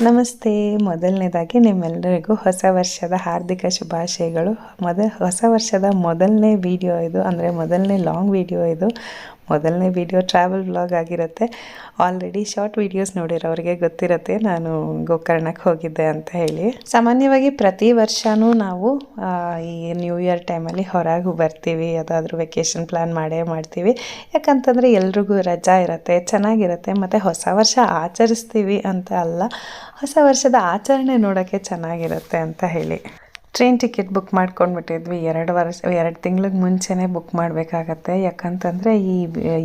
ನಮಸ್ತೆ. ಮೊದಲನೇದಾಗಿ ನಿಮ್ಮೆಲ್ಲರಿಗೂ ಹೊಸ ವರ್ಷದ ಹಾರ್ದಿಕ ಶುಭಾಶಯಗಳು. ಹೊಸ ವರ್ಷದ ಮೊದಲನೇ ವಿಡಿಯೋ ಇದು, ಅಂದರೆ ಮೊದಲನೇ ಲಾಂಗ್ ವಿಡಿಯೋ ಇದು. ಮೊದಲನೇ ವಿಡಿಯೋ ಟ್ರಾವೆಲ್ ವ್ಲಾಗ್ ಆಗಿರುತ್ತೆ. ಆಲ್ರೆಡಿ ಶಾರ್ಟ್ ವಿಡಿಯೋಸ್ ನೋಡಿರೋರಿಗೆ ಗೊತ್ತಿರುತ್ತೆ ನಾನು ಗೋಕರ್ಣಕ್ಕೆ ಹೋಗಿದ್ದೆ ಅಂತ ಹೇಳಿ. ಸಾಮಾನ್ಯವಾಗಿ ಪ್ರತಿ ವರ್ಷವೂ ನಾವು ಈ ನ್ಯೂ ಇಯರ್ ಟೈಮಲ್ಲಿ ಹೊರಗೆ ಬರ್ತೀವಿ, ಯಾವುದಾದ್ರೂ ವೆಕೇಷನ್ ಪ್ಲ್ಯಾನ್ ಮಾಡೇ ಮಾಡ್ತೀವಿ. ಯಾಕಂತಂದರೆ ಎಲ್ರಿಗೂ ರಜಾ ಇರುತ್ತೆ, ಚೆನ್ನಾಗಿರುತ್ತೆ, ಮತ್ತು ಹೊಸ ವರ್ಷ ಆಚರಿಸ್ತೀವಿ ಅಂತ ಅಲ್ಲ, ಹೊಸ ವರ್ಷದ ಆಚರಣೆ ನೋಡೋಕ್ಕೆ ಚೆನ್ನಾಗಿರುತ್ತೆ ಅಂತ ಹೇಳಿ. Train ticket book ಮಾಡ್ಕೊಂಡ್ಬಿಟ್ಟಿದ್ವಿ. 2 ತಿಂಗ್ಳಿಗೆ ಮುಂಚೆನೇ ಬುಕ್ ಮಾಡಬೇಕಾಗತ್ತೆ. ಯಾಕಂತಂದರೆ ಈ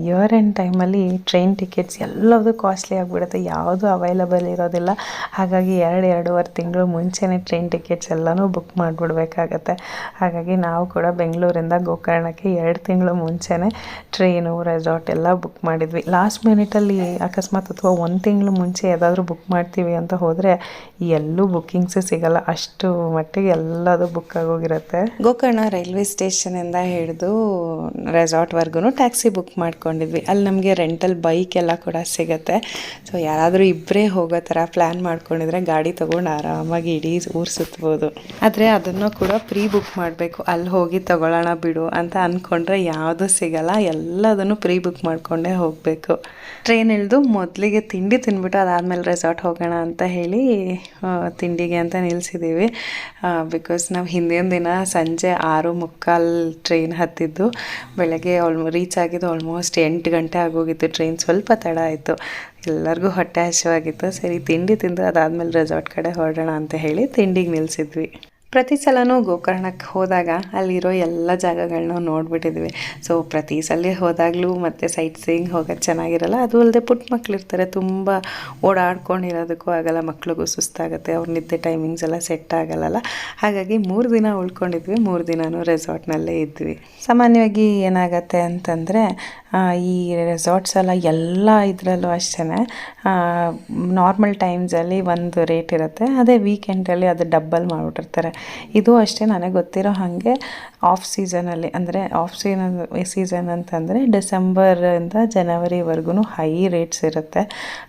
ಇಯರ್ ಎಂಡ್ ಟೈಮಲ್ಲಿ ಟ್ರೈನ್ ಟಿಕೆಟ್ಸ್ ಎಲ್ಲದೂ ಕಾಸ್ಟ್ಲಿ ಆಗಿಬಿಡುತ್ತೆ, ಯಾವುದೂ ಅವೈಲಬಲ್ ಇರೋದಿಲ್ಲ. ಹಾಗಾಗಿ 2-2.5 ತಿಂಗಳು ಮುಂಚೆನೇ ಟ್ರೈನ್ ಟಿಕೆಟ್ಸ್ ಎಲ್ಲನೂ ಬುಕ್ ಮಾಡಿಬಿಡ್ಬೇಕಾಗತ್ತೆ. ಹಾಗಾಗಿ ನಾವು ಕೂಡ ಬೆಂಗಳೂರಿಂದ ಗೋಕರ್ಣಕ್ಕೆ 2 ತಿಂಗಳು ಮುಂಚೆನೇ ಟ್ರೈನು, ರೆಸಾರ್ಟ್ ಎಲ್ಲ ಬುಕ್ ಮಾಡಿದ್ವಿ. ಲಾಸ್ಟ್ ಮಿನಿಟಲ್ಲಿ ಅಕಸ್ಮಾತ್ ಅಥವಾ 1 ತಿಂಗಳು ಮುಂಚೆ ಯಾವುದಾದ್ರೂ ಬುಕ್ ಮಾಡ್ತೀವಿ ಅಂತ ಹೋದರೆ ಎಲ್ಲೂ ಬುಕ್ಕಿಂಗ್ಸು ಸಿಗಲ್ಲ, ಅಷ್ಟು ಮಟ್ಟಿಗೆ ಎಲ್ಲದು ಬುಕ್ ಆಗೋಗಿರುತ್ತೆ. ಗೋಕರ್ಣ ರೈಲ್ವೆ ಸ್ಟೇಷನಿಂದ ಹಿಡಿದು ರೆಸಾರ್ಟ್ವರೆಗೂ ಟ್ಯಾಕ್ಸಿ ಬುಕ್ ಮಾಡ್ಕೊಂಡಿದ್ವಿ. ಅಲ್ಲಿ ನಮಗೆ ರೆಂಟಲ್ ಬೈಕ್ ಎಲ್ಲ ಕೂಡ ಸಿಗುತ್ತೆ. ಸೊ ಯಾರಾದರೂ ಇಬ್ಬರೇ ಹೋಗೋ ಥರ ಪ್ಲ್ಯಾನ್ ಮಾಡ್ಕೊಂಡಿದ್ರೆ ಗಾಡಿ ತೊಗೊಂಡು ಆರಾಮಾಗಿ ಇಡೀ ಊರು ಸುತ್ಬೋದು. ಆದರೆ ಅದನ್ನು ಕೂಡ ಪ್ರೀ ಬುಕ್ ಮಾಡಬೇಕು. ಅಲ್ಲಿ ಹೋಗಿ ತೊಗೊಳ್ಳೋಣ ಬಿಡು ಅಂತ ಅಂದ್ಕೊಂಡ್ರೆ ಯಾವುದೂ ಸಿಗಲ್ಲ, ಎಲ್ಲದನ್ನು ಪ್ರೀ ಬುಕ್ ಮಾಡಿಕೊಂಡೇ ಹೋಗಬೇಕು. ಟ್ರೈನ್ ಇಳಿದು ಮೊದಲಿಗೆ ತಿಂಡಿ ತಿಂದ್ಬಿಟ್ಟು ಅದಾದಮೇಲೆ ರೆಸಾರ್ಟ್ ಹೋಗೋಣ ಅಂತ ಹೇಳಿ ತಿಂಡಿಗೆ ಅಂತ ನಿಲ್ಲಿಸಿದ್ದೀವಿ. ಬಿಕಾಸ್ ನಾವು ಹಿಂದಿನ ದಿನ ಸಂಜೆ 6:45 ಟ್ರೈನ್ ಹತ್ತಿದ್ದು, ಬೆಳಗ್ಗೆ ರೀಚ್ ಆಗಿದ್ದು ಆಲ್ಮೋಸ್ಟ್ 8 ಗಂಟೆ ಆಗೋಗಿತ್ತು. ಟ್ರೈನ್ ಸ್ವಲ್ಪ ತಡ ಆಯಿತು, ಎಲ್ಲರಿಗೂ ಹೊಟ್ಟೆ ಹಸಿವಾಗಿತ್ತು. ಸರಿ ತಿಂಡಿ ತಿಂದು ಅದಾದಮೇಲೆ ರೆಸಾರ್ಟ್ ಕಡೆ ಹೊರಡೋಣ ಅಂತ ಹೇಳಿ ತಿಂಡಿಗೆ ನಿಲ್ಲಿಸಿದ್ವಿ. ಪ್ರತಿ ಸಲನೂ ಗೋಕರ್ಣಕ್ಕೆ ಹೋದಾಗ ಅಲ್ಲಿರೋ ಎಲ್ಲ ಜಾಗಗಳನ್ನ ನೋಡಿಬಿಟ್ಟಿದ್ವಿ. ಸೊ ಪ್ರತಿ ಸಲ ಹೋದಾಗಲೂ ಮತ್ತು ಸೈಟ್ ಸೀಯಿಂಗ್ ಹೋಗೋದು ಚೆನ್ನಾಗಿರಲ್ಲ. ಅದು ಅಲ್ಲದೆ ಪುಟ್ಟ ಮಕ್ಕಳಿರ್ತಾರೆ, ತುಂಬ ಓಡಾಡ್ಕೊಂಡಿರೋದಕ್ಕೂ ಆಗಲ್ಲ, ಮಕ್ಳಿಗೂ ಸುಸ್ತಾಗುತ್ತೆ, ಅವ್ರ ನಿದ್ದೆ ಟೈಮಿಂಗ್ಸ್ ಎಲ್ಲ ಸೆಟ್ ಆಗಲ್ಲ. ಹಾಗಾಗಿ 3 ದಿನ ಉಳ್ಕೊಂಡಿದ್ವಿ, 3 ದಿನವೂ ರೆಸಾರ್ಟ್ನಲ್ಲೇ ಇದ್ವಿ. ಸಾಮಾನ್ಯವಾಗಿ ಏನಾಗತ್ತೆ ಅಂತಂದರೆ ಈ ರೆಸಾರ್ಟ್ಸ್ ಎಲ್ಲ ಇದರಲ್ಲೂ ಅಷ್ಟೇ ನಾರ್ಮಲ್ ಟೈಮ್ಸಲ್ಲಿ ಒಂದು ರೇಟ್ ಇರುತ್ತೆ, ಅದೇ ವೀಕೆಂಡಲ್ಲಿ ಅದು ಡಬ್ಬಲ್ ಮಾಡಿಬಿಟ್ಟಿರ್ತಾರೆ. ಇದು ಅಷ್ಟೇ ನನಗೆ ಗೊತ್ತಿರೋ ಹಾಗೆ ಆಫ್ ಸೀಸನಲ್ಲಿ, ಅಂದರೆ ಆಫ್ ಸೀಸನ್ ಅಂತಂದರೆ ಡಿಸೆಂಬರಿಂದ ಜನವರಿವರೆಗೂ ಹೈ ರೇಟ್ಸ್ ಇರುತ್ತೆ.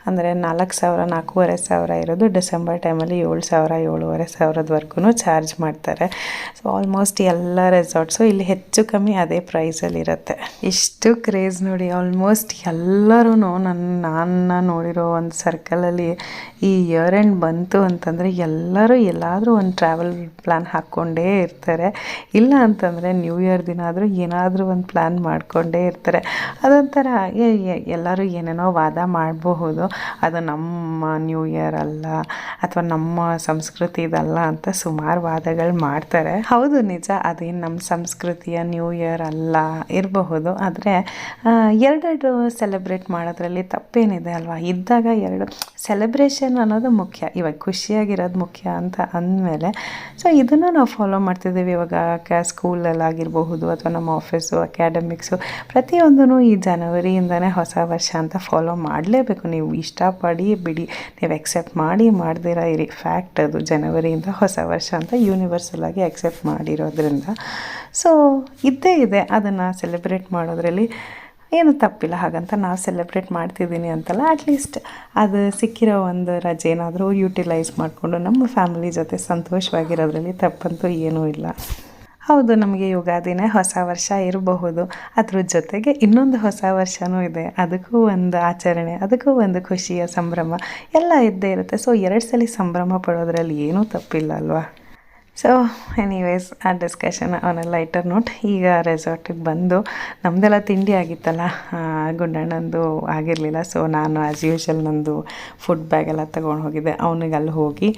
ಅಂದರೆ 4,000 4,500 ಇರೋದು ಡಿಸೆಂಬರ್ ಟೈಮಲ್ಲಿ 7,000 7,500ವರೆಗೂ ಚಾರ್ಜ್ ಮಾಡ್ತಾರೆ. ಸೊ ಆಲ್ಮೋಸ್ಟ್ ಎಲ್ಲ ರೆಸಾರ್ಟ್ಸು ಇಲ್ಲಿ ಹೆಚ್ಚು ಕಮ್ಮಿ ಅದೇ ಪ್ರೈಸಲ್ಲಿರುತ್ತೆ. ಇಷ್ಟು ಕ್ರೇಜ್ ನೋಡಿ. ಆಲ್ಮೋಸ್ಟ್ ಎಲ್ಲರೂ ನಾನು ನೋಡಿರೋ ಒಂದು ಸರ್ಕಲಲ್ಲಿ ಈ ಇಯರ್ ಎಂಡ್ ಬಂತು ಅಂತಂದರೆ ಎಲ್ಲರೂ ಎಲ್ಲಾದರೂ ಒಂದು ಟ್ರಾವೆಲ್ ಪ್ಲ್ಯಾನ್ ಹಾಕ್ಕೊಂಡೇ ಇರ್ತಾರೆ. ಇಲ್ಲ ಅಂತಂದರೆ ನ್ಯೂ ಇಯರ್ ದಿನ ಆದರೂ ಏನಾದರೂ ಒಂದು ಪ್ಲ್ಯಾನ್ ಮಾಡಿಕೊಂಡೇ ಇರ್ತಾರೆ. ಅದೊಂಥರ ಎಲ್ಲರೂ ಏನೇನೋ ವಾದ ಮಾಡಬಹುದು, ಅದು ನಮ್ಮ ನ್ಯೂ ಇಯರ್ ಅಲ್ಲ ಅಥವಾ ನಮ್ಮ ಸಂಸ್ಕೃತಿ ಇದಲ್ಲ ಅಂತ ಸುಮಾರು ವಾದಗಳು ಮಾಡ್ತಾರೆ. ಹೌದು, ನಿಜ, ಅದೇನು ನಮ್ಮ ಸಂಸ್ಕೃತಿಯ ನ್ಯೂ ಇಯರ್ ಅಲ್ಲ ಇರಬಹುದು. ಆದರೆ 2 ಸೆಲೆಬ್ರೇಟ್ ಮಾಡೋದ್ರಲ್ಲಿ ತಪ್ಪೇನಿದೆ ಅಲ್ವಾ? ಇದ್ದಾಗ 2 ಸೆಲೆಬ್ರೇಷನ್ ಅನ್ನೋದು ಮುಖ್ಯ. ಇವಾಗ ಖುಷಿಯಾಗಿರೋದು ಮುಖ್ಯ ಅಂತ ಅಂದಮೇಲೆ ಸೊ ಇದನ್ನು ನಾವು ಫಾಲೋ ಮಾಡ್ತಿದ್ದೀವಿ. ಇವಾಗ ಸ್ಕೂಲಲ್ಲಾಗಿರಬಹುದು ಅಥವಾ ನಮ್ಮ ಆಫೀಸು, ಅಕ್ಯಾಡಮಿಕ್ಸು, ಪ್ರತಿಯೊಂದೂ ಈ ಜನವರಿಯಿಂದನೇ ಹೊಸ ವರ್ಷ ಅಂತ ಫಾಲೋ ಮಾಡಲೇಬೇಕು. ನೀವು ಇಷ್ಟಪಡಿ ಬಿಡಿ, ನೀವು ಎಕ್ಸೆಪ್ಟ್ ಮಾಡಿ ಮಾಡ್ದಿರ ಇರಿ, ಫ್ಯಾಕ್ಟ್ ಅದು. ಜನವರಿಯಿಂದ ಹೊಸ ವರ್ಷ ಅಂತ ಯೂನಿವರ್ಸಲಾಗಿ ಎಕ್ಸೆಪ್ಟ್ ಮಾಡಿರೋದ್ರಿಂದ ಸೊ ಇದ್ದೇ ಇದೆ. ಅದನ್ನು ಸೆಲೆಬ್ರೇಟ್ ಮಾಡೋದ್ರಲ್ಲಿ ಏನು ತಪ್ಪಿಲ್ಲ. ಹಾಗಂತ ನಾವು ಸೆಲೆಬ್ರೇಟ್ ಮಾಡ್ತಿದ್ದೀನಿ ಅಂತಲ್ಲ, ಅಟ್ಲೀಸ್ಟ್ ಅದು ಸಿಕ್ಕಿರೋ ಒಂದು ರಜೆ ಏನಾದರೂ ಯುಟಿಲೈಸ್ ಮಾಡಿಕೊಂಡು ನಮ್ಮ ಫ್ಯಾಮಿಲಿ ಜೊತೆ ಸಂತೋಷವಾಗಿರೋದ್ರಲ್ಲಿ ತಪ್ಪಂತೂ ಏನೂ ಇಲ್ಲ. ಹೌದು, ನಮಗೆ ಯುಗಾದಿನೇ ಹೊಸ ವರ್ಷ ಇರಬಹುದು, ಅದ್ರ ಜೊತೆಗೆ ಇನ್ನೊಂದು ಹೊಸ ವರ್ಷವೂ ಇದೆ. ಅದಕ್ಕೂ ಒಂದು ಆಚರಣೆ, ಅದಕ್ಕೂ ಒಂದು ಖುಷಿಯ ಸಂಭ್ರಮ ಎಲ್ಲ ಇದ್ದೇ ಇರುತ್ತೆ. ಸೊ 2 ಸಲ ಸಂಭ್ರಮ ಪಡೋದ್ರಲ್ಲಿ ಏನೂ ತಪ್ಪಿಲ್ಲ ಅಲ್ವಾ? ಸೊ ಎನಿವೇಸ್, ಆ discussion on a lighter note. ಈಗ ರೆಸಾರ್ಟಿಗೆ ಬಂದು ನಮ್ಮದೆಲ್ಲ ತಿಂಡಿ ಆಗಿತ್ತಲ್ಲ, ಗುಂಡಣ್ಣಂದು ಆಗಿರಲಿಲ್ಲ. ಸೊ ನಾನು ಆ್ಯಸ್ ಯೂಶ್ವಲ್ ನಂದು ಫುಡ್ ಬ್ಯಾಗೆಲ್ಲ ತೊಗೊಂಡು ಹೋಗಿದ್ದೆ. ಅವನಿಗೆ ಅಲ್ಲಿ ಹೋಗಿ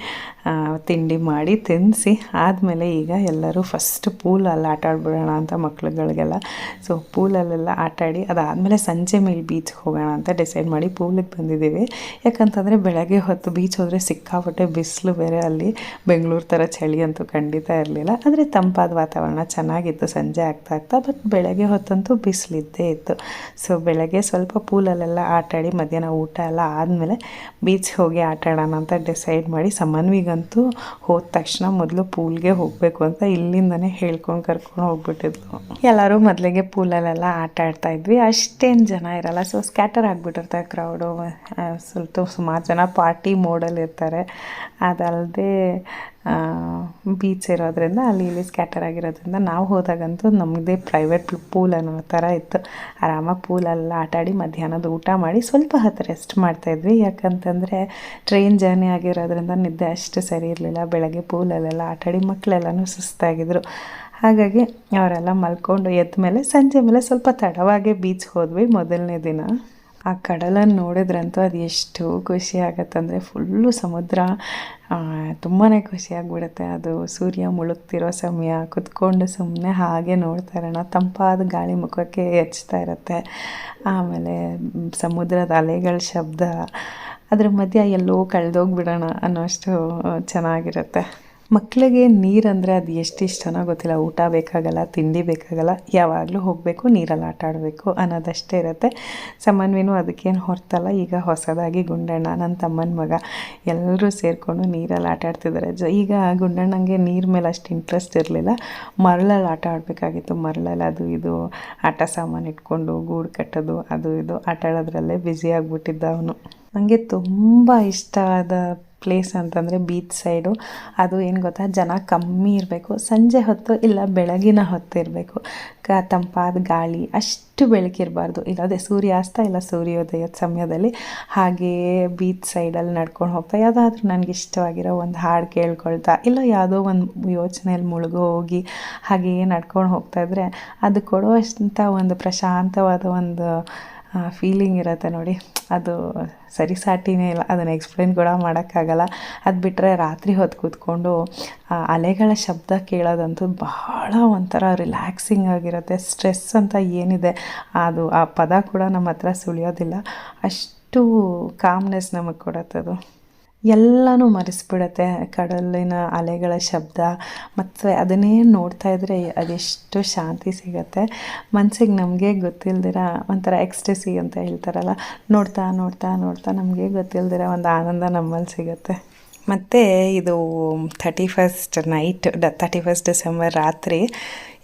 ತಿಂಡಿ ಮಾಡಿ ತಿನ್ನಿಸಿ ಆದಮೇಲೆ ಈಗ ಎಲ್ಲರೂ ಫಸ್ಟ್ ಪೂಲಲ್ಲಿ ಆಟ ಆಡ್ಬಿಡೋಣ ಅಂತ ಮಕ್ಳುಗಳಿಗೆಲ್ಲ. ಸೊ ಪೂಲಲ್ಲೆಲ್ಲ ಆಟಾಡಿ ಅದಾದಮೇಲೆ ಸಂಜೆ ಮೇಲೆ ಬೀಚ್ಗೆ ಹೋಗೋಣ ಅಂತ ಡಿಸೈಡ್ ಮಾಡಿ ಪೂಲಿಗೆ ಬಂದಿದ್ದೀವಿ. ಯಾಕಂತಂದರೆ ಬೆಳಗ್ಗೆ ಹೊತ್ತು ಬೀಚ್ ಹೋದರೆ ಸಿಕ್ಕಾಪಟ್ಟೆ ಬಿಸಿಲು ಬೇರೆ, ಅಲ್ಲಿ ಬೆಂಗಳೂರು ಥರ ಚಳಿ ಅಂತೂ ಅಂತೂ ಖಂಡಿತ ಇರಲಿಲ್ಲ. ಆದರೆ ತಂಪಾದ ವಾತಾವರಣ ಚೆನ್ನಾಗಿತ್ತು ಸಂಜೆ ಆಗ್ತಾ. ಬಟ್ ಬೆಳಗ್ಗೆ ಹೊತ್ತಂತೂ ಬಿಸಿಲಿದ್ದೇ ಇತ್ತು. ಸೊ ಬೆಳಗ್ಗೆ ಸ್ವಲ್ಪ ಪೂಲಲ್ಲೆಲ್ಲ ಆಟಾಡಿ ಮಧ್ಯಾಹ್ನ ಊಟ ಎಲ್ಲ ಆದಮೇಲೆ ಬೀಚ್ ಹೋಗಿ ಆಟಾಡೋಣ ಅಂತ ಡಿಸೈಡ್ ಮಾಡಿ ಸಮನ್ವಿಗಂತೂ ಹೋದ ತಕ್ಷಣ ಮೊದಲು ಪೂಲ್ಗೆ ಹೋಗಬೇಕು ಅಂತ ಇಲ್ಲಿಂದನೇ ಹೇಳ್ಕೊಂಡು ಕರ್ಕೊಂಡು ಹೋಗ್ಬಿಟ್ಟಿದ್ಲು. ಎಲ್ಲರೂ ಮೊದಲಿಗೆ ಪೂಲಲ್ಲೆಲ್ಲ ಆಟ ಆಡ್ತಾಯಿದ್ವಿ. ಅಷ್ಟೇನು ಜನ ಇರಲ್ಲ, ಸೊ ಸ್ಕ್ಯಾಟರ್ ಆಗಿಬಿಟ್ಟಿರ್ತಾರೆ ಕ್ರೌಡು. ಸ್ವಲ್ಪ ಸುಮಾರು ಜನ ಪಾರ್ಟಿ ಮೋಡಲ್ಲಿ ಇರ್ತಾರೆ. ಅದಲ್ಲದೆ ಬೀಚ್ ಇರೋದ್ರಿಂದ ಅಲ್ಲಿ ಇಲ್ಲಿ ಸ್ಕ್ಯಾಟರ್ ಆಗಿರೋದ್ರಿಂದ ನಾವು ಹೋದಾಗಂತೂ ನಮ್ಮದೇ ಪ್ರೈವೇಟ್ ಪೂಲ್ ಅನ್ನೋ ಥರ ಇತ್ತು. ಆರಾಮಾಗಿ ಪೂಲೆಲ್ಲ ಆಟಾಡಿ ಮಧ್ಯಾಹ್ನದ ಊಟ ಮಾಡಿ ಸ್ವಲ್ಪ ಹೊತ್ತು ರೆಸ್ಟ್ ಮಾಡ್ತಾಯಿದ್ವಿ. ಯಾಕಂತಂದರೆ ಟ್ರೈನ್ ಜರ್ನಿ ಆಗಿರೋದ್ರಿಂದ ನಿದ್ದೆ ಅಷ್ಟು ಸರಿ ಇರಲಿಲ್ಲ. ಬೆಳಗ್ಗೆ ಪೂಲಲ್ಲೆಲ್ಲ ಆಟಾಡಿ ಮಕ್ಕಳೆಲ್ಲನೂ ಸುಸ್ತಾಗಿದ್ರು. ಹಾಗಾಗಿ ಅವರೆಲ್ಲ ಮಲ್ಕೊಂಡು ಎದ್ದ ಮೇಲೆ ಸಂಜೆ ಮೇಲೆ ಸ್ವಲ್ಪ ತಡವಾಗಿ ಬೀಚ್ ಹೋದ್ವಿ ಮೊದಲನೇ ದಿನ. ಆ ಕಡಲನ್ನು ನೋಡಿದ್ರಂತೂ ಅದು ಎಷ್ಟು ಖುಷಿ ಆಗುತ್ತಂದರೆ ಫುಲ್ಲು ಸಮುದ್ರ ತುಂಬಾ ಖುಷಿಯಾಗಿಬಿಡುತ್ತೆ. ಅದು ಸೂರ್ಯ ಮುಳುಗ್ತಿರೋ ಸಮಯ ಕುತ್ಕೊಂಡು ಸುಮ್ಮನೆ ಹಾಗೆ ನೋಡ್ತಾ ಇರೋಣ. ತಂಪಾದ ಗಾಳಿ ಮುಖಕ್ಕೆ ಎಚ್ತಾ ಇರುತ್ತೆ. ಆಮೇಲೆ ಸಮುದ್ರದ ಅಲೆಗಳ ಶಬ್ದ, ಅದ್ರ ಮಧ್ಯೆ ಎಲ್ಲೋ ಕಳೆದೋಗ್ಬಿಡೋಣ ಅನ್ನೋಷ್ಟು ಚೆನ್ನಾಗಿರುತ್ತೆ. ಮಕ್ಕಳಿಗೆ ನೀರಂದರೆ ಅದು ಎಷ್ಟು ಇಷ್ಟನೋ ಗೊತ್ತಿಲ್ಲ. ಊಟ ಬೇಕಾಗಲ್ಲ, ತಿಂಡಿ ಬೇಕಾಗಲ್ಲ, ಯಾವಾಗಲೂ ಹೋಗಬೇಕು ನೀರಲ್ಲಿ ಆಟ ಆಡಬೇಕು ಅನ್ನೋದಷ್ಟೇ ಇರುತ್ತೆ. ಸಮನ್ವಿನೂ ಅದಕ್ಕೇನು ಹೊರ್ತಲ್ಲ. ಈಗ ಹೊಸದಾಗಿ ಗುಂಡಣ್ಣ, ನನ್ನ ತಮ್ಮನ ಮಗ ಎಲ್ಲರೂ ಸೇರಿಕೊಂಡು ನೀರಲ್ಲಿ ಆಟ ಆಡ್ತಿದ್ದಾರೆ. ಈಗ ಗುಂಡಣ್ಣಂಗೆ ನೀರು ಮೇಲೆ ಅಷ್ಟು ಇಂಟ್ರೆಸ್ಟ್ ಇರಲಿಲ್ಲ. ಮರಳಲ್ಲಿ ಆಟ ಆಡಬೇಕಾಗಿತ್ತು. ಮರಳಲ್ಲಿ ಅದು ಇದು ಆಟ ಸಾಮಾನು ಇಟ್ಕೊಂಡು ಗೂಡು ಕಟ್ಟೋದು ಅದು ಇದು ಆಟ ಆಡೋದ್ರಲ್ಲೇ ಬ್ಯುಸಿ ಆಗಿಬಿಟ್ಟಿದ್ದ ಅವನು. ನನಗೆ ತುಂಬ ಇಷ್ಟವಾದ ಪ್ಲೇಸ್ ಅಂತಂದರೆ ಬೀಚ್ ಸೈಡು. ಅದು ಏನು ಗೊತ್ತಾ, ಜನ ಕಮ್ಮಿ ಇರಬೇಕು, ಸಂಜೆ ಹೊತ್ತು ಇಲ್ಲ ಬೆಳಗಿನ ಹೊತ್ತು ಇರಬೇಕು. ತಂಪಾದ ಗಾಳಿ, ಅಷ್ಟು ಬೆಳಕಿರಬಾರ್ದು. ಇಲ್ಲದೆ ಸೂರ್ಯಾಸ್ತ ಇಲ್ಲ ಸೂರ್ಯೋದಯದ ಸಮಯದಲ್ಲಿ ಹಾಗೆಯೇ ಬೀಚ್ ಸೈಡಲ್ಲಿ ನಡ್ಕೊಂಡು ಹೋಗ್ತಾ ಯಾವುದಾದ್ರೂ ನನಗೆ ಇಷ್ಟವಾಗಿರೋ ಒಂದು ಹಾಡು ಕೇಳ್ಕೊಳ್ತಾ ಇಲ್ಲ ಯಾವುದೋ ಒಂದು ಯೋಚನೆಯಲ್ಲಿ ಮುಳುಗೋಗಿ ಹಾಗೆಯೇ ನಡ್ಕೊಂಡು ಹೋಗ್ತಾಯಿದ್ರೆ ಅದು ಕೊಡುವಷ್ಟಂಥ ಒಂದು ಪ್ರಶಾಂತವಾದ ಒಂದು ಫೀಲಿಂಗ್ ಇರುತ್ತೆ ನೋಡಿ. ಅದು ಸರಿಸಾಟಿನೇ ಇಲ್ಲ, ಅದನ್ನು ಎಕ್ಸ್ಪ್ಲೇನ್ ಕೂಡ ಮಾಡೋಕ್ಕಾಗಲ್ಲ. ಅದು ಬಿಟ್ಟರೆ ರಾತ್ರಿ ಹೊತ್ತು ಕೂತ್ಕೊಂಡು ಅಲೆಗಳ ಶಬ್ದ ಕೇಳೋದಂತೂ ಬಹಳ ಒಂಥರ ರಿಲ್ಯಾಕ್ಸಿಂಗ್ ಆಗಿರುತ್ತೆ. ಸ್ಟ್ರೆಸ್ ಅಂತ ಏನಿದೆ ಅದು ಆ ಪದ ಕೂಡ ನಮ್ಮ ಹತ್ರ ಸುಳಿಯೋದಿಲ್ಲ. ಅಷ್ಟು ಕಾಮ್ನೆಸ್ ನಮಗೆ ಕೊಡುತ್ತದು. ಎಲ್ಲನೂ ಮರೆಸ್ಬಿಡುತ್ತೆ ಕಡಲಿನ ಅಲೆಗಳ ಶಬ್ದ. ಮತ್ತು ಅದನ್ನೇ ನೋಡ್ತಾ ಇದ್ದರೆ ಅದೆಷ್ಟು ಶಾಂತಿ ಸಿಗುತ್ತೆ ಮನಸ್ಸಿಗೆ. ನಮಗೆ ಗೊತ್ತಿಲ್ದಿರ ಒಂಥರ ಎಕ್ಸ್ಟಸಿ ಅಂತ ಹೇಳ್ತಾರಲ್ಲ, ನೋಡ್ತಾ ನೋಡ್ತಾ ನೋಡ್ತಾ ನಮಗೆ ಗೊತ್ತಿಲ್ದಿರ ಒಂದು ಆನಂದ ನಮ್ಮಲ್ಲಿ ಸಿಗುತ್ತೆ. ಮತ್ತು ಇದು 31st ನೈಟ್ 31st ಡಿಸೆಂಬರ್ ರಾತ್ರಿ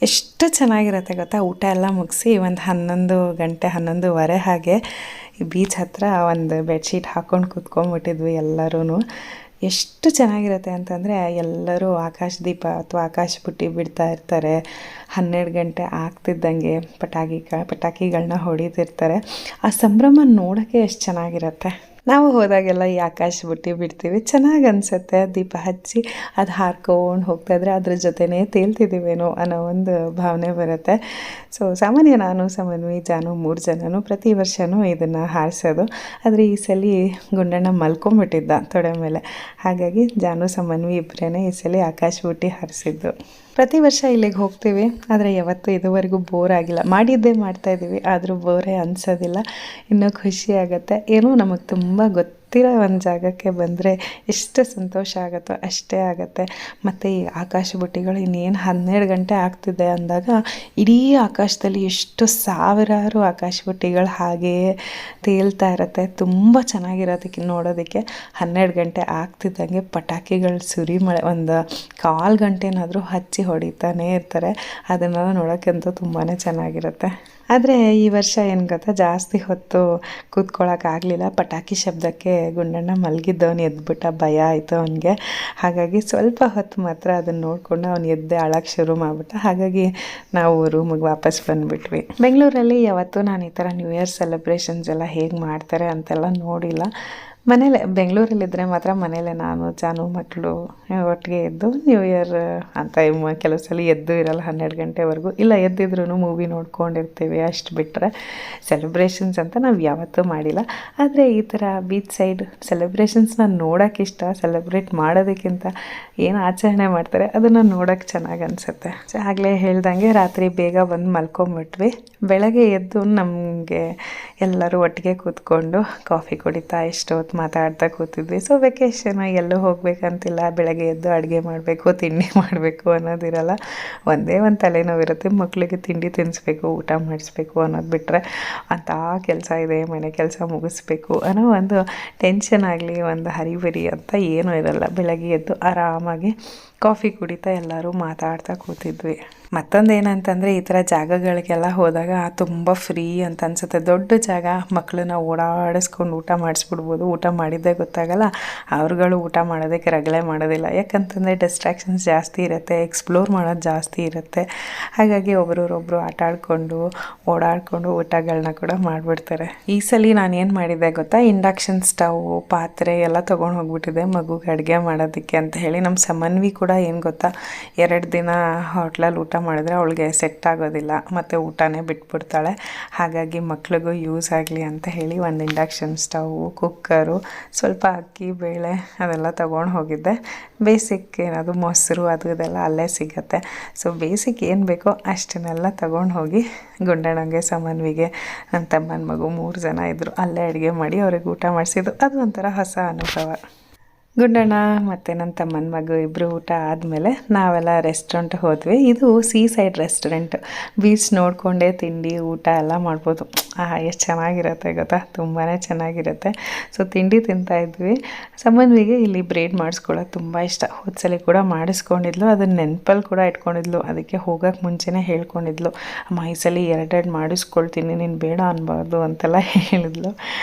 ಎಷ್ಟು ಚೆನ್ನಾಗಿರುತ್ತೆ ಗೊತ್ತಾ. ಊಟ ಎಲ್ಲ ಮುಗಿಸಿ ಒಂದು 11 ಗಂಟೆ 11:15 ಹಾಗೆ ಬೀಚ್ ಹತ್ರ ಒಂದು ಬೆಡ್ಶೀಟ್ ಹಾಕ್ಕೊಂಡು ಕೂತ್ಕೊಂಡ್ಬಿಟ್ಟಿದ್ವಿ ಎಲ್ಲರೂ. ಎಷ್ಟು ಚೆನ್ನಾಗಿರುತ್ತೆ ಅಂತಂದರೆ ಎಲ್ಲರೂ ಆಕಾಶ ದೀಪ ಅಥವಾ ಆಕಾಶ ಬುಟ್ಟಿ ಬಿಡ್ತಾ ಇರ್ತಾರೆ. 12 ಗಂಟೆ ಆಗ್ತಿದ್ದಂಗೆ ಪಟಾಕಿಗಳನ್ನ ಹೊಡಿತಿರ್ತಾರೆ. ಆ ಸಂಭ್ರಮ ನೋಡೋಕ್ಕೆ ಎಷ್ಟು ಚೆನ್ನಾಗಿರುತ್ತೆ. ನಾವು ಹೋದಾಗೆಲ್ಲ ಈ ಆಕಾಶ ಬುಟ್ಟಿ ಬಿಡ್ತೀವಿ, ಚೆನ್ನಾಗಿ ಅನಿಸುತ್ತೆ. ದೀಪ ಹಚ್ಚಿ ಅದು ಹಾರ್ಕೊಂಡು ಹೋಗ್ತಾಯಿದ್ರೆ ಅದ್ರ ಜೊತೆನೇ ತೇಲ್ತಿದ್ದೀವೇನೋ ಅನ್ನೋ ಒಂದು ಭಾವನೆ ಬರುತ್ತೆ. ಸೊ ಸಾಮಾನ್ಯ ನಾನು ಸಮನ್ವಿ ಜಾನು 3 ಜನನೂ ಪ್ರತಿ ವರ್ಷವೂ ಇದನ್ನು ಹಾರಿಸೋದು. ಆದರೆ ಈ ಸಲ ಗುಂಡಣ್ಣ ಮಲ್ಕೊಂಬಿಟ್ಟಿದ್ದ ತೊಡೆ ಮೇಲೆ, ಹಾಗಾಗಿ ಜಾನು ಸಮನ್ವಿ ಇಬ್ಬರೇ ಈ ಸಲ ಆಕಾಶ ಬುಟ್ಟಿ ಹಾರಿಸಿದ್ದು. ಪ್ರತಿ ವರ್ಷ ಇಲ್ಲಿಗೆ ಹೋಗ್ತೀವಿ, ಆದರೆ ಯಾವತ್ತೂ ಇದುವರೆಗೂ ಬೋರ್ ಆಗಿಲ್ಲ. ಮಾಡಿದ್ದೇ ಮಾಡ್ತಾಯಿದ್ದೀವಿ, ಆದರೂ ಬೋರೇ ಅನಿಸೋದಿಲ್ಲ. ಇನ್ನೂ ಖುಷಿ ಆಗುತ್ತೆ. ಏನೋ ನಮಗೆ ತುಂಬ ಗೊತ್ತಿರೋ ಒಂದು ಜಾಗಕ್ಕೆ ಬಂದರೆ ಎಷ್ಟು ಸಂತೋಷ ಆಗುತ್ತೋ ಅಷ್ಟೇ ಆಗುತ್ತೆ. ಮತ್ತು ಈ ಆಕಾಶ ಬುಟ್ಟಿಗಳು ಇನ್ನೇನು 12 ಗಂಟೆ ಆಗ್ತಿದೆ ಅಂದಾಗ ಇಡೀ ಆಕಾಶದಲ್ಲಿ ಎಷ್ಟು ಸಾವಿರಾರು ಆಕಾಶ ಬುಟ್ಟಿಗಳು ಹಾಗೆಯೇ ತೇಲ್ತಾ ಇರುತ್ತೆ. ತುಂಬ ಚೆನ್ನಾಗಿರೋದಕ್ಕೆ ನೋಡೋದಕ್ಕೆ. 12 ಗಂಟೆ ಆಗ್ತಿದ್ದಂಗೆ ಪಟಾಕಿಗಳು ಸುರಿಮಳೆ ಒಂದು 1/4 ಗಂಟೆನಾದರೂ ಹಚ್ಚಿ ಹೊಡಿತಾನೇ ಇರ್ತಾರೆ. ಅದನ್ನೆಲ್ಲ ನೋಡೋಕ್ಕಂತೂ ತುಂಬಾ ಚೆನ್ನಾಗಿರುತ್ತೆ. ಆದರೆ ಈ ವರ್ಷ ಏನು ಗೊತ್ತಾ, ಜಾಸ್ತಿ ಹೊತ್ತು ಕೂತ್ಕೊಳ್ಳೋಕ್ಕಾಗಲಿಲ್ಲ. ಪಟಾಕಿ ಶಬ್ದಕ್ಕೆ ಗುಂಡಣ್ಣ ಮಲಗಿದ್ದವನು ಎದ್ಬಿಟ್ಟ, ಭಯ ಆಯಿತು ಅವನಿಗೆ. ಹಾಗಾಗಿ ಸ್ವಲ್ಪ ಹೊತ್ತು ಮಾತ್ರ ಅದನ್ನು ನೋಡಿಕೊಂಡು ಅವನು ಎದ್ದೆ ಅಳಕ್ಕೆ ಶುರು ಮಾಡಿಬಿಟ್ಟ. ಹಾಗಾಗಿ ನಾವು ರೂಮಿಗೆ ವಾಪಸ್ ಬಂದುಬಿಟ್ವಿ. ಬೆಂಗಳೂರಲ್ಲಿ ಯಾವತ್ತೂ ನಾನು ಈ ಥರ ನ್ಯೂ ಇಯರ್ ಸೆಲೆಬ್ರೇಷನ್ಸ್ ಎಲ್ಲ ಹೇಗೆ ಮಾಡ್ತಾರೆ ಅಂತೆಲ್ಲ ನೋಡಿಲ್ಲ. ಮನೇಲೆ ಬೆಂಗಳೂರಲ್ಲಿದ್ದರೆ ಮಾತ್ರ ಮನೇಲೆ ನಾನು ಜಾನು ಮಕ್ಕಳು ಒಟ್ಟಿಗೆ ಎದ್ದು ನ್ಯೂ ಇಯರ್ ಅಂತ ಕೆಲವು ಸಲ ಎದ್ದು ಇರಲ್ಲ 12 ಗಂಟೆವರೆಗೂ. ಇಲ್ಲ ಎದ್ದಿದ್ರೂ ಮೂವಿ ನೋಡ್ಕೊಂಡಿರ್ತೀವಿ. ಅಷ್ಟು ಬಿಟ್ಟರೆ ಸೆಲೆಬ್ರೇಷನ್ಸ್ ಅಂತ ನಾವು ಯಾವತ್ತೂ ಮಾಡಿಲ್ಲ. ಆದರೆ ಈ ಥರ ಬೀಚ್ ಸೈಡ್ ಸೆಲೆಬ್ರೇಷನ್ಸ್ನ ನೋಡೋಕ್ಕೆ ಇಷ್ಟ. ಸೆಲೆಬ್ರೇಟ್ ಮಾಡೋದಕ್ಕಿಂತ ಏನು ಆಚರಣೆ ಮಾಡ್ತಾರೆ ಅದನ್ನು ನೋಡೋಕ್ಕೆ ಚೆನ್ನಾಗಿ ಅನಿಸುತ್ತೆ. ಆಗಲೇ ಹೇಳ್ದಂಗೆ ರಾತ್ರಿ ಬೇಗ ಬಂದು ಮಲ್ಕೊಂಬಿಟ್ವಿ. ಬೆಳಗ್ಗೆ ಎದ್ದು ನಮಗೆ ಎಲ್ಲರೂ ಒಟ್ಟಿಗೆ ಕೂತ್ಕೊಂಡು ಕಾಫಿ ಕುಡಿತಾ ಇಷ್ಟೊತ್ತು ಮಾತಾಡ್ತಾ ಕೂತಿದ್ವಿ. ಸೊ ವೆಕೇಷನ್ ಎಲ್ಲೂ ಹೋಗ್ಬೇಕಂತಿಲ್ಲ, ಬೆಳಗ್ಗೆ ಎದ್ದು ಅಡುಗೆ ಮಾಡಬೇಕು, ತಿಂಡಿ ಮಾಡಬೇಕು ಅನ್ನೋದಿರಲ್ಲ. ಒಂದೇ ಒಂದು ತಲೆನೋವಿರುತ್ತೆ, ಮಕ್ಕಳಿಗೆ ತಿಂಡಿ ತಿನ್ನಿಸ್ಬೇಕು, ಊಟ ಮಾಡಿಸ್ಬೇಕು ಅನ್ನೋದು ಬಿಟ್ಟರೆ ಅಂಥ ಕೆಲಸ ಇದೆ, ಮನೆ ಕೆಲಸ ಮುಗಿಸ್ಬೇಕು ಅನ್ನೋ ಒಂದು ಟೆನ್ಷನ್ ಆಗಲಿ, ಒಂದು ಹರಿಬರಿ ಅಂತ ಏನೂ ಇರಲ್ಲ. ಬೆಳಗ್ಗೆ ಎದ್ದು ಆರಾಮಾಗಿ ಕಾಫಿ ಕುಡಿತಾ ಎಲ್ಲರೂ ಮಾತಾಡ್ತಾ ಕೂತಿದ್ವಿ. ಮತ್ತೊಂದು ಏನಂತಂದರೆ, ಈ ಥರ ಜಾಗಗಳಿಗೆಲ್ಲ ಹೋದಾಗ ತುಂಬ ಫ್ರೀ ಅಂತ ಅನಿಸುತ್ತೆ. ದೊಡ್ಡ ಜಾಗ, ಮಕ್ಕಳನ್ನ ಓಡಾಡಿಸ್ಕೊಂಡು ಊಟ ಮಾಡಿಸ್ಬಿಡ್ಬೋದು. ಊಟ ಮಾಡಿದ್ದೇ ಗೊತ್ತಾಗಲ್ಲ, ಅವ್ರುಗಳು ಊಟ ಮಾಡೋದಕ್ಕೆ ರಗಳೆ ಮಾಡೋದಿಲ್ಲ. ಯಾಕಂತಂದರೆ ಡಿಸ್ಟ್ರಾಕ್ಷನ್ಸ್ ಜಾಸ್ತಿ ಇರುತ್ತೆ, ಎಕ್ಸ್ಪ್ಲೋರ್ ಮಾಡೋದು ಜಾಸ್ತಿ ಇರುತ್ತೆ. ಹಾಗಾಗಿ ಒಬ್ಬರೊಬ್ಬರು ಆಟ ಆಡಿಕೊಂಡು ಓಡಾಡಿಕೊಂಡು ಊಟಗಳನ್ನ ಕೂಡ ಮಾಡಿಬಿಡ್ತಾರೆ. ಈ ಸಲ ನಾನು ಏನು ಮಾಡಿದ್ದೆ ಗೊತ್ತಾ, ಇಂಡಕ್ಷನ್ ಸ್ಟವ್, ಪಾತ್ರೆ ಎಲ್ಲ ತೊಗೊಂಡು ಹೋಗ್ಬಿಟ್ಟಿದ್ದೆ ಮಗುಗೆ ಅಡುಗೆ ಮಾಡೋದಕ್ಕೆ ಅಂತ ಹೇಳಿ. ನಮ್ಮ ಸಮನ್ವಿ ಕೂಡ ಏನು ಗೊತ್ತಾ, 2 ದಿನ ಹೋಟ್ಲಲ್ಲಿ ಊಟ ಮಾಡಿದ್ರೆ ಅವಳಿಗೆ ಸೆಟ್ ಆಗೋದಿಲ್ಲ, ಮತ್ತು ಊಟನೇ ಬಿಟ್ಬಿಡ್ತಾಳೆ. ಹಾಗಾಗಿ ಮಕ್ಳಿಗೂ ಯೂಸ್ ಆಗಲಿ ಅಂತ ಹೇಳಿ ಒಂದು ಇಂಡಕ್ಷನ್ ಸ್ಟವ್ವು, ಕುಕ್ಕರು, ಸ್ವಲ್ಪ ಅಕ್ಕಿ ಬೇಳೆ ಅದೆಲ್ಲ ತೊಗೊಂಡು ಹೋಗಿದ್ದೆ. ಬೇಸಿಕ್ ಏನದು ಮೊಸರು ಅದು ಇದೆಲ್ಲ ಅಲ್ಲೇ ಸಿಗುತ್ತೆ. ಸೊ ಬೇಸಿಕ್ ಏನು ಬೇಕೋ ಅಷ್ಟನ್ನೆಲ್ಲ ತೊಗೊಂಡು ಹೋಗಿ ಗುಂಡಣ್ಣಂಗೆ, ಸಮನ್ವಿಗೆ, ನನ್ನ ತಮ್ಮನ ಮಗು 3 ಜನ ಇದ್ದರು, ಅಲ್ಲೇ ಅಡುಗೆ ಮಾಡಿ ಅವ್ರಿಗೆ ಊಟ ಮಾಡಿಸಿದ್ದು. ಅದು ಒಂಥರ ಹೊಸ ಅನುಭವ. ಗುಂಡಣ್ಣ ಮತ್ತು ನನ್ನ ತಮ್ಮನ ಮಗು ಇಬ್ಬರು ಊಟ ಆದಮೇಲೆ ನಾವೆಲ್ಲ ರೆಸ್ಟೋರೆಂಟ್ಗೆ ಹೋದ್ವಿ. ಇದು ಸೀ ಸೈಡ್ ರೆಸ್ಟೋರೆಂಟ್, ಬೀಚ್ ನೋಡಿಕೊಂಡೇ ತಿಂಡಿ ಊಟ ಎಲ್ಲ ಮಾಡ್ಬೋದು. ಎಷ್ಟು ಚೆನ್ನಾಗಿರುತ್ತೆ ಗೊತ್ತಾ, ತುಂಬಾ ಚೆನ್ನಾಗಿರುತ್ತೆ. ಸೊ ತಿಂಡಿ ತಿಂತಾಯಿದ್ವಿ. ಸಮನ್ವಿಗೆ ಇಲ್ಲಿ ಬ್ರೇಡ್ ಮಾಡಿಸ್ಕೊಳ್ಳೋದು ತುಂಬ ಇಷ್ಟ. ಹೋದ್ಸಲಿ ಕೂಡ ಮಾಡಿಸ್ಕೊಂಡಿದ್ಲು, ಅದನ್ನ ನೆನಪಲ್ಲಿ ಕೂಡ ಇಟ್ಕೊಂಡಿದ್ಲು. ಅದಕ್ಕೆ ಹೋಗೋಕ್ಕೆ ಮುಂಚೆನೇ ಹೇಳ್ಕೊಂಡಿದ್ಲು, ಅಮ್ಮ ಈ ಸಲ 2 ಮಾಡಿಸ್ಕೊಳ್ತೀನಿ, ನೀನು ಬೇಡ ಅನ್ಬಾರ್ದು ಅಂತೆಲ್ಲ ಹೇಳಿದ್ಲು.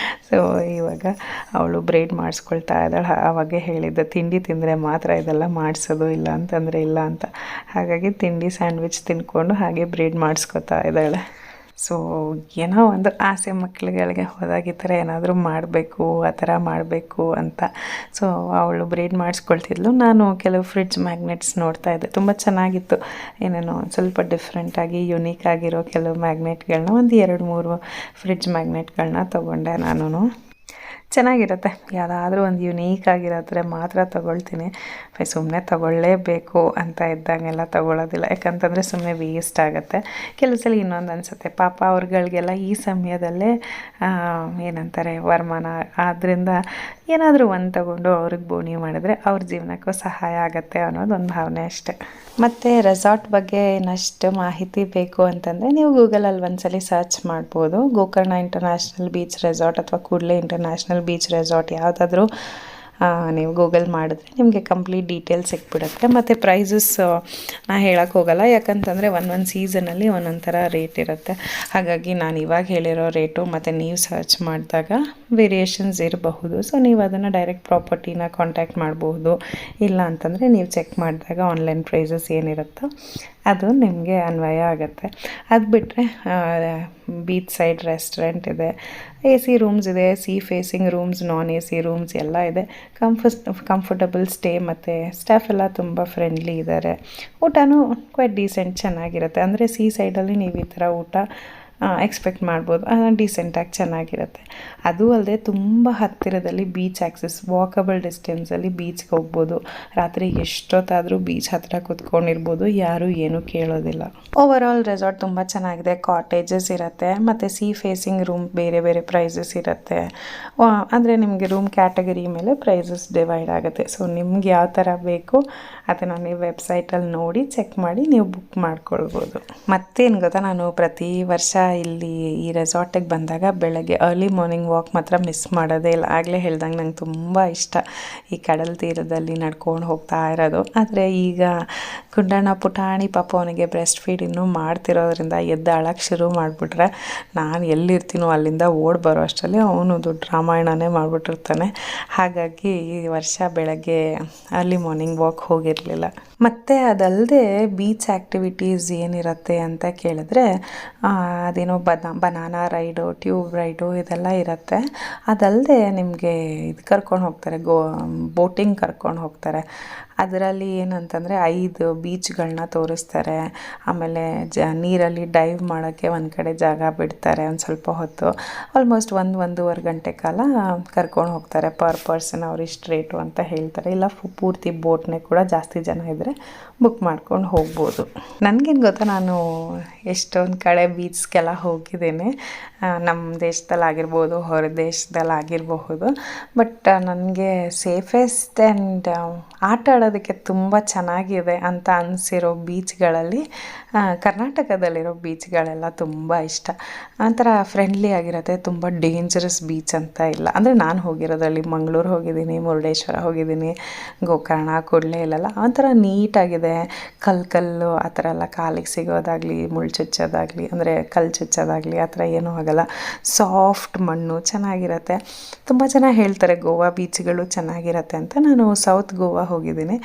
ಸೊ ಇವಾಗ ಅವಳು ಬ್ರೇಡ್ ಮಾಡಿಸ್ಕೊಳ್ತಾ ಇದ್ದಾಳೆ. ಆವಾಗ ಹೇಳಿದ್ದೆ, ತಿಂಡಿ ತಿಂದರೆ ಮಾತ್ರ ಇದೆಲ್ಲ ಮಾಡಿಸೋದು, ಇಲ್ಲ ಅಂತಂದರೆ ಇಲ್ಲ ಅಂತ. ಹಾಗಾಗಿ ತಿಂಡಿ ಸ್ಯಾಂಡ್ವಿಚ್ ತಿಂದ್ಕೊಂಡು ಹಾಗೆ ಬ್ರೇಡ್ ಮಾಡಿಸ್ಕೊತಾ ಇದ್ದಾಳೆ. ಸೊ ಏನೋ ಒಂದು ಆಸೆ ಮಕ್ಕಳುಗಳಿಗೆ ಹೋದಾಗ ಈ ಥರ ಏನಾದರೂ ಮಾಡಬೇಕು, ಆ ಥರ ಮಾಡಬೇಕು ಅಂತ. ಸೊ ಅವಳು ಬ್ರೇಡ್ ಮಾಡಿಸ್ಕೊಳ್ತಿದ್ಲು. ನಾನು ಕೆಲವು ಫ್ರಿಡ್ಜ್ ಮ್ಯಾಗ್ನೆಟ್ಸ್ ನೋಡ್ತಾ ಇದ್ದೆ, ತುಂಬ ಚೆನ್ನಾಗಿತ್ತು. ಏನೇನೋ ಸ್ವಲ್ಪ ಡಿಫ್ರೆಂಟಾಗಿ ಯುನೀಕ್ ಆಗಿರೋ ಕೆಲವು ಮ್ಯಾಗ್ನೆಟ್ಗಳನ್ನ, ಒಂದು 2-3 ಫ್ರಿಡ್ಜ್ ಮ್ಯಾಗ್ನೆಟ್ಗಳನ್ನ ತೊಗೊಂಡೆ ನಾನು. ಚೆನ್ನಾಗಿರುತ್ತೆ, ಯಾವುದಾದ್ರೂ ಒಂದು ಯುನೀಕ್ ಆಗಿರೋದ್ರೆ ಮಾತ್ರ ತೊಗೊಳ್ತೀನಿ. ಸುಮ್ಮನೆ ತೊಗೊಳ್ಳೇಬೇಕು ಅಂತ ಇದ್ದಂಗೆಲ್ಲ ತೊಗೊಳ್ಳೋದಿಲ್ಲ, ಯಾಕಂತಂದರೆ ಸುಮ್ಮನೆ ವೇಸ್ಟ್ ಆಗುತ್ತೆ. ಕೆಲವು ಸಲ ಇನ್ನೊಂದು ಅನಿಸುತ್ತೆ, ಪಾಪ ಅವ್ರುಗಳಿಗೆಲ್ಲ ಈ ಸಮಯದಲ್ಲೇ ಏನಂತಾರೆ ವರಮಾನ, ಆದ್ದರಿಂದ ಏನಾದರೂ ಒಂದು ತೊಗೊಂಡು ಅವ್ರಿಗೆ ಬೋಣಿ ಮಾಡಿದ್ರೆ ಅವ್ರ ಜೀವನಕ್ಕೂ ಸಹಾಯ ಆಗುತ್ತೆ ಅನ್ನೋದೊಂದು ಭಾವನೆ ಅಷ್ಟೆ. ಮತ್ತು ರೆಸಾರ್ಟ್ ಬಗ್ಗೆ ಇನ್ನಷ್ಟು ಮಾಹಿತಿ ಬೇಕು ಅಂತಂದರೆ ನೀವು ಗೂಗಲಲ್ಲಿ ಒಂದ್ಸಲಿ ಸರ್ಚ್ ಮಾಡ್ಬೋದು. ಗೋಕರ್ಣ ಇಂಟರ್ನ್ಯಾಷನಲ್ ಬೀಚ್ ರೆಸಾರ್ಟ್ ಅಥವಾ ಕೂಡಲೇ ಇಂಟರ್ನ್ಯಾಷನಲ್ ಬೀಚ್ ರೆಸಾರ್ಟ್ ಯಾವುದಾದ್ರೂ ನೀವು ಗೂಗಲ್ ಮಾಡಿದ್ರೆ ನಿಮಗೆ ಕಂಪ್ಲೀಟ್ ಡೀಟೇಲ್ಸ್ ಸಿಕ್ಬಿಡುತ್ತೆ. ಮತ್ತು ಪ್ರೈಸಸ್ ನಾನು ಹೇಳೋಕ್ಕೆ ಹೋಗಲ್ಲ, ಯಾಕಂತಂದರೆ ಒಂದೊಂದು ಸೀಸನಲ್ಲಿ ಒಂದೊಂದು ಥರ ರೇಟ್ ಇರುತ್ತೆ. ಹಾಗಾಗಿ ನಾನು ಇವಾಗ ಹೇಳಿರೋ ರೇಟು ಮತ್ತು ನೀವು ಸರ್ಚ್ ಮಾಡಿದಾಗ ವೇರಿಯೇಷನ್ಸ್ ಇರಬಹುದು. ಸೊ ನೀವು ಅದನ್ನು ಡೈರೆಕ್ಟ್ ಪ್ರಾಪರ್ಟಿನ ಕಾಂಟ್ಯಾಕ್ಟ್ ಮಾಡಬಹುದು. ಇಲ್ಲ ಅಂತಂದರೆ ನೀವು ಚೆಕ್ ಮಾಡಿದಾಗ ಆನ್ಲೈನ್ ಪ್ರೈಸಸ್ ಏನಿರುತ್ತೋ ಅದು ನಿಮಗೆ ಅನ್ವಯ ಆಗುತ್ತೆ. ಅದು ಬಿಟ್ಟರೆ ಬೀಚ್ ಸೈಡ್ ರೆಸ್ಟೋರೆಂಟ್ ಇದೆ, AC ರೂಮ್ಸ್ ಇದೆ, ಸೀ ಫೇಸಿಂಗ್ ರೂಮ್ಸ್, ನಾನ್ AC ರೂಮ್ಸ್ ಎಲ್ಲ ಇದೆ. ಕಂಫರ್ಟಬಲ್ ಸ್ಟೇ ಮತ್ತು ಸ್ಟಾಫ್ ಎಲ್ಲ ತುಂಬ ಫ್ರೆಂಡ್ಲಿ ಇದ್ದಾರೆ. ಊಟನೂ ಕ್ವೈಟ್ ಡೀಸೆಂಟ್ ಚೆನ್ನಾಗಿರುತ್ತೆ. ಅಂದರೆ ಸೀ ಸೈಡಲ್ಲಿ ನೀವು ಈ ಥರ ಊಟ ಎಕ್ಸ್ಪೆಕ್ಟ್ ಮಾಡ್ಬೋದು, ಡೀಸೆಂಟಾಗಿ ಚೆನ್ನಾಗಿರುತ್ತೆ. ಅದು ಅಲ್ಲದೆ ತುಂಬ ಹತ್ತಿರದಲ್ಲಿ ಬೀಚ್ ಆ್ಯಕ್ಸಸ್, ವಾಕಬಲ್ ಡಿಸ್ಟೆನ್ಸಲ್ಲಿ ಬೀಚ್ಗೆ ಹೋಗ್ಬೋದು. ರಾತ್ರಿ ಎಷ್ಟೊತ್ತಾದರೂ ಬೀಚ್ ಹತ್ತಿರ ಕೂತ್ಕೊಂಡಿರ್ಬೋದು, ಯಾರೂ ಏನೂ ಕೇಳೋದಿಲ್ಲ. ಓವರಾಲ್ ರೆಸಾರ್ಟ್ ತುಂಬ ಚೆನ್ನಾಗಿದೆ. ಕಾಟೇಜಸ್ ಇರುತ್ತೆ ಮತ್ತು ಸೀ ಫೇಸಿಂಗ್ ರೂಮ್ ಬೇರೆ ಬೇರೆ ಪ್ರೈಸಸ್ ಇರುತ್ತೆ. ಅಂದರೆ ನಿಮಗೆ ರೂಮ್ ಕ್ಯಾಟಗರಿ ಮೇಲೆ ಪ್ರೈಸಸ್ ಡಿವೈಡ್ ಆಗುತ್ತೆ. ಸೊ ನಿಮ್ಗೆ ಯಾವ ಥರ ಬೇಕು ಅದನ್ನು ನೀವು ವೆಬ್ಸೈಟಲ್ಲಿ ನೋಡಿ ಚೆಕ್ ಮಾಡಿ ನೀವು ಬುಕ್ ಮಾಡ್ಕೊಳ್ಬೋದು. ಮತ್ತೇನು ಗೊತ್ತಾ, ನಾನು ಪ್ರತಿ ವರ್ಷ ಇಲ್ಲಿ ಈ ರೆಸಾರ್ಟಿಗೆ ಬಂದಾಗ ಬೆಳಗ್ಗೆ ಅರ್ಲಿ ಮಾರ್ನಿಂಗ್ ವಾಕ್ ಮಾತ್ರ ಮಿಸ್ ಮಾಡೋದೇ ಇಲ್ಲ. ಆಗಲೇ ಹೇಳ್ದಂಗೆ ನಂಗೆ ತುಂಬ ಇಷ್ಟ ಈ ಕಡಲ ತೀರದಲ್ಲಿ ನಡ್ಕೊಂಡು ಹೋಗ್ತಾ ಇರೋದು. ಆದರೆ ಈಗ ಗುಂಡಣ್ಣ ಪುಟಾಣಿ ಪಾಪ ಅವನಿಗೆ ಬ್ರೆಸ್ಟ್ ಫೀಡ್ ಇನ್ನೂ ಮಾಡ್ತಿರೋದ್ರಿಂದ ಎದ್ದು ಅಳಕ್ಕೆ ಶುರು ಮಾಡಿಬಿಟ್ರೆ ನಾನು ಎಲ್ಲಿರ್ತೀನೋ ಅಲ್ಲಿಂದ ಓಡಿ ಬರೋ ಅಷ್ಟರಲ್ಲಿ ಅವನು ದೊಡ್ಡ ರಾಮಾಯಣನೇ ಮಾಡಿಬಿಟ್ಟಿರ್ತಾನೆ. ಹಾಗಾಗಿ ಈ ವರ್ಷ ಬೆಳಗ್ಗೆ ಅರ್ಲಿ ಮಾರ್ನಿಂಗ್ ವಾಕ್ ಹೋಗಿರಲಿಲ್ಲ. ಮತ್ತು ಅದಲ್ಲದೆ ಬೀಚ್ ಆ್ಯಕ್ಟಿವಿಟೀಸ್ ಏನಿರುತ್ತೆ ಅಂತ ಕೇಳಿದ್ರೆ ಅದೇನೋ ಬನಾನಾ ರೈಡು, ಟ್ಯೂಬ್ ರೈಡು ಇದೆಲ್ಲ ಇರುತ್ತೆ. ಅದಲ್ಲದೆ ನಿಮಗೆ ಇದು ಕರ್ಕೊಂಡು ಹೋಗ್ತಾರೆ, ಬೋಟಿಂಗ್ ಕರ್ಕೊಂಡು ಹೋಗ್ತಾರೆ. ಅದರಲ್ಲಿ ಏನಂತಂದರೆ 5 ಬೀಚ್ಗಳನ್ನ ತೋರಿಸ್ತಾರೆ. ಆಮೇಲೆ ನೀರಲ್ಲಿ ಡೈವ್ ಮಾಡೋಕ್ಕೆ ಒಂದು ಕಡೆ ಜಾಗ ಬಿಡ್ತಾರೆ ಒಂದು ಸ್ವಲ್ಪ ಹೊತ್ತು. ಆಲ್ಮೋಸ್ಟ್ 1-1.5 ಗಂಟೆ ಕಾಲ ಕರ್ಕೊಂಡು ಹೋಗ್ತಾರೆ. ಪರ್ ಪರ್ಸನ್ ಅವ್ರು ಇಷ್ಟು ರೇಟು ಅಂತ ಹೇಳ್ತಾರೆ. ಇಲ್ಲ ಪೂರ್ತಿ ಬೋಟ್ನೇ ಕೂಡ ಜಾಸ್ತಿ ಜನ ಇದ್ದರೆ ಬುಕ್ ಮಾಡ್ಕೊಂಡು ಹೋಗ್ಬೋದು. ನನಗೇನು ಗೊತ್ತಾ, ನಾನು ಎಷ್ಟೊಂದು ಕಡೆ ಬೀಚ್ಗೆಲ್ಲ ಹೋಗಿದ್ದೇನೆ. ನಮ್ಮ ದೇಶದಲ್ಲಾಗಿರ್ಬೋದು, ಹೊರ ದೇಶದಲ್ಲಾಗಿರಬಹುದು. ಬಟ್ ನನಗೆ ಸೇಫೆಸ್ಟ್ ಆ್ಯಂಡ್ ಆಟ ಆಡೋದಕ್ಕೆ ತುಂಬ ಚೆನ್ನಾಗಿದೆ ಅಂತ ಅನಿಸಿರೋ ಬೀಚ್ಗಳಲ್ಲಿ ಕರ್ನಾಟಕದಲ್ಲಿರೋ ಬೀಚ್ಗಳೆಲ್ಲ ತುಂಬ ಇಷ್ಟ. ಒಂಥರ ಫ್ರೆಂಡ್ಲಿ ಆಗಿರುತ್ತೆ. ತುಂಬ ಡೇಂಜರಸ್ ಬೀಚ್ ಅಂತ ಇಲ್ಲ. ಅಂದರೆ ನಾನು ಹೋಗಿರೋದ್ರಲ್ಲಿ ಮಂಗಳೂರು ಹೋಗಿದ್ದೀನಿ, ಮುರುಡೇಶ್ವರ ಹೋಗಿದ್ದೀನಿ, ಗೋಕರ್ಣ, ಕೂಡಲೇ ಇಲ್ಲೆಲ್ಲ ಒಂಥರ ನೀಟಾಗಿದೆ. ಕಲ್ಲು ಆ ಥರ ಎಲ್ಲ ಕಾಲಿಗೆ ಸಿಗೋದಾಗಲಿ, ಮುಳ್ಳು ಚುಚ್ಚೋದಾಗಲಿ, ಅಂದರೆ ಕಲ್ಲು ಚುಚ್ಚೋದಾಗಲಿ ಆ ಥರ ಏನೂ ಆಗಲ್ಲ. ಸಾಫ್ಟ್ ಮಣ್ಣು ಚೆನ್ನಾಗಿರುತ್ತೆ. ತುಂಬ ಜನ ಹೇಳ್ತಾರೆ ಗೋವಾ ಬೀಚ್ಗಳು ಚೆನ್ನಾಗಿರುತ್ತೆ ಅಂತ. ನಾನು ಸೌತ್ ಗೋವಾ ಹೋಗಿದ್ದೀನಿ,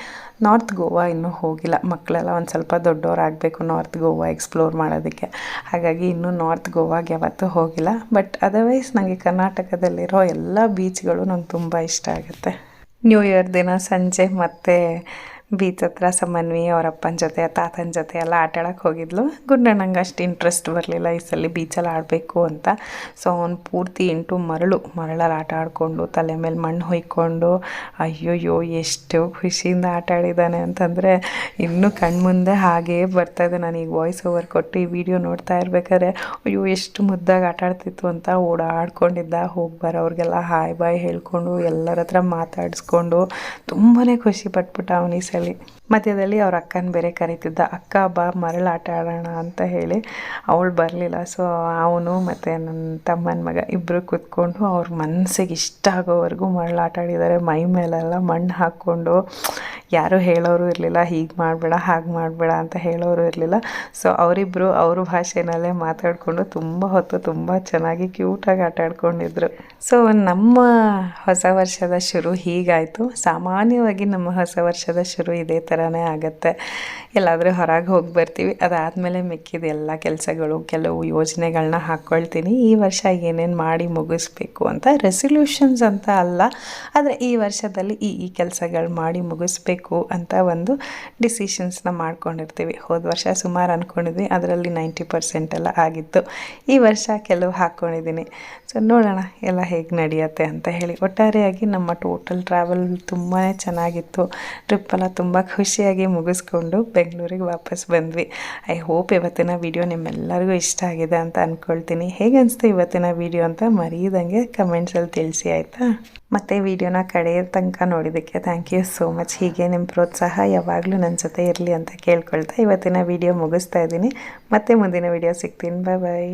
ನಾರ್ತ್ ಗೋವಾ ಇನ್ನೂ ಹೋಗಿಲ್ಲ. ಮಕ್ಕಳೆಲ್ಲ ಒಂದು ಸ್ವಲ್ಪ ದೊಡ್ಡವರಾಗಬೇಕು ನಾರ್ತ್ ಗೋವಾ ಎಕ್ಸ್ಪ್ಲೋರ್ ಮಾಡೋದಕ್ಕೆ. ಹಾಗಾಗಿ ಇನ್ನೂ ನಾರ್ತ್ ಗೋವಾಗೆ ಯಾವತ್ತೂ ಹೋಗಿಲ್ಲ. ಬಟ್ ಅದರ್ವೈಸ್ ನನಗೆ ಕರ್ನಾಟಕದಲ್ಲಿರೋ ಎಲ್ಲ ಬೀಚ್ಗಳು ನಂಗೆ ತುಂಬ ಇಷ್ಟ ಆಗುತ್ತೆ. ನ್ಯೂ ಇಯರ್ ದಿನ ಸಂಜೆ ಮತ್ತೆ ಬೀಚ್ ಹತ್ರ ಸಮನ್ವಿ ಅವ್ರ ಅಪ್ಪನ ಜೊತೆ, ತಾತನ ಜೊತೆ ಎಲ್ಲ ಆಟಾಡೋಕ್ಕೆ ಹೋಗಿದ್ಲು. ಗುಂಡಣ್ಣಂಗೆ ಅಷ್ಟು ಇಂಟ್ರೆಸ್ಟ್ ಬರಲಿಲ್ಲ ಈ ಸಲ ಬೀಚಲ್ಲಿ ಆಡಬೇಕು ಅಂತ. ಸೊ ಅವ್ನು ಪೂರ್ತಿ ಮರಳಲ್ಲಿ ಆಟ ಆಡಿಕೊಂಡು ತಲೆ ಮೇಲೆ ಮಣ್ಣು ಹೊಯ್ಕೊಂಡು ಅಯ್ಯೋಯ್ಯೋ ಎಷ್ಟು ಖುಷಿಯಿಂದ ಆಟ ಆಡಿದ್ದಾನೆ ಅಂತಂದರೆ ಇನ್ನೂ ಕಣ್ಮುಂದೆ ಹಾಗೇ ಬರ್ತಾಯಿದೆ. ನಾನೀಗ ವಾಯ್ಸ್ ಓವರ್ ಕೊಟ್ಟು ಈ ವಿಡಿಯೋ ನೋಡ್ತಾ ಇರ್ಬೇಕಾದ್ರೆ ಅಯ್ಯೋ ಎಷ್ಟು ಮುದ್ದಾಗಿ ಆಟ ಆಡ್ತಿತ್ತು ಅಂತ ಓಡಾಡ್ಕೊಂಡಿದ್ದ. ಹೋಗಿ ಬರೋರಿಗೆಲ್ಲ ಹಾಯ್ ಬಾಯ್ ಹೇಳ್ಕೊಂಡು ಎಲ್ಲರ ಹತ್ರ ಮಾತಾಡಿಸ್ಕೊಂಡು ತುಂಬಾ ಖುಷಿ ಪಟ್ಬಿಟ್ಟ ಅವನು ಈ ಸಲ. ಮಧ್ಯದಲ್ಲಿ ಅವ್ರ ಅಕ್ಕನ ಬೇರೆ ಕರೀತಿದ್ದ, ಅಕ್ಕ ಬಾ ಮರಳು ಆಟ ಆಡೋಣ ಅಂತ ಹೇಳಿ. ಅವಳು ಬರಲಿಲ್ಲ. ಸೊ ಅವನು ಮತ್ತು ನನ್ನ ತಮ್ಮನ ಮಗ ಇಬ್ಬರು ಕೂತ್ಕೊಂಡು ಅವ್ರ ಮನಸ್ಸಿಗೆ ಇಷ್ಟ ಆಗೋವರೆಗೂ ಮರಳು ಆಟ ಆಡಿದ್ದಾರೆ. ಮೈ ಮೇಲೆಲ್ಲ ಮಣ್ಣು ಹಾಕ್ಕೊಂಡು. ಯಾರೂ ಹೇಳೋರು ಇರಲಿಲ್ಲ, ಹೀಗೆ ಮಾಡಬೇಡ ಹಾಗೆ ಮಾಡಬೇಡ ಅಂತ ಹೇಳೋರು ಇರಲಿಲ್ಲ. ಸೊ ಅವರಿಬ್ಬರು ಅವ್ರ ಭಾಷೆನಲ್ಲೇ ಮಾತಾಡಿಕೊಂಡು ತುಂಬ ಹೊತ್ತು ತುಂಬ ಚೆನ್ನಾಗಿ ಕ್ಯೂಟಾಗಿ ಆಟ ಆಡ್ಕೊಂಡಿದ್ರು. ಸೊ ನಮ್ಮ ಹೊಸ ವರ್ಷದ ಶುರು ಹೀಗಾಯಿತು. ಸಾಮಾನ್ಯವಾಗಿ ನಮ್ಮ ಹೊಸ ವರ್ಷದ ಶುರು ಇದೇ ಥರನೇ ಆಗುತ್ತೆ. ಎಲ್ಲಾದರೂ ಹೊರಗೆ ಹೋಗಿ ಬರ್ತೀವಿ, ಅದಾದಮೇಲೆ ಮಿಕ್ಕಿದ ಎಲ್ಲ ಕೆಲಸಗಳು, ಕೆಲವು ಯೋಜನೆಗಳನ್ನ ಹಾಕ್ಕೊಳ್ತೀನಿ. ಈ ವರ್ಷ ಏನೇನು ಮಾಡಿ ಮುಗಿಸ್ಬೇಕು ಅಂತ. ರೆಸಲ್ಯೂಷನ್ಸ್ ಅಂತ ಅಲ್ಲ, ಆದರೆ ಈ ವರ್ಷದಲ್ಲಿ ಈ ಕೆಲಸಗಳು ಮಾಡಿ ಮುಗಿಸ್ಬೇಕು ಅಂತ ಒಂದು ಡಿಸಿಷನ್ಸ್ನ ಮಾಡ್ಕೊಂಡಿರ್ತೀವಿ. ಹೋದ ವರ್ಷ ಸುಮಾರು ಅಂದ್ಕೊಂಡಿದ್ವಿ, ಅದರಲ್ಲಿ 90% ಎಲ್ಲ ಆಗಿತ್ತು. ಈ ವರ್ಷ ಕೆಲವು ಹಾಕ್ಕೊಂಡಿದ್ದೀನಿ. ಸೊ ನೋಡೋಣ ಎಲ್ಲ ಹೇಗೆ ನಡೆಯುತ್ತೆ ಅಂತ ಹೇಳಿ. ಒಟ್ಟಾರೆಯಾಗಿ ನಮ್ಮ ಟೋಟಲ್ ಟ್ರಾವೆಲ್ ತುಂಬಾ ಚೆನ್ನಾಗಿತ್ತು. ಟ್ರಿಪ್ಪೆಲ್ಲ ತುಂಬ ಖುಷಿಯಾಗಿ ಮುಗಿಸ್ಕೊಂಡು ಬೆಂಗಳೂರಿಗೆ ವಾಪಸ್ ಬಂದ್ವಿ. ಐ ಹೋಪ್ ಇವತ್ತಿನ ವಿಡಿಯೋ ನಿಮ್ಮೆಲ್ಲರಿಗೂ ಇಷ್ಟ ಆಗಿದೆ ಅಂತ ಅಂದ್ಕೊಳ್ತೀನಿ. ಹೇಗೆ ಅನಿಸ್ತು ಇವತ್ತಿನ ವಿಡಿಯೋ ಅಂತ ಮರೀದಂಗೆ ಕಮೆಂಟ್ಸಲ್ಲಿ ತಿಳಿಸಿ, ಆಯಿತಾ? ಮತ್ತು ವಿಡಿಯೋನ ಕಡೆಯ ತನಕ ನೋಡಿದ್ದಕ್ಕೆ ಥ್ಯಾಂಕ್ ಯು ಸೋ ಮಚ್. ಹೀಗೆ ನಿಮ್ಮ ಪ್ರೋತ್ಸಾಹ ಯಾವಾಗಲೂ ನನ್ನ ಜೊತೆ ಇರಲಿ ಅಂತ ಕೇಳ್ಕೊಳ್ತಾ ಇವತ್ತಿನ ವಿಡಿಯೋ ಮುಗಿಸ್ತಾ ಇದ್ದೀನಿ. ಮತ್ತೆ ಮುಂದಿನ ವಿಡಿಯೋ ಸಿಗ್ತೀನಿ. ಬಾಯ್.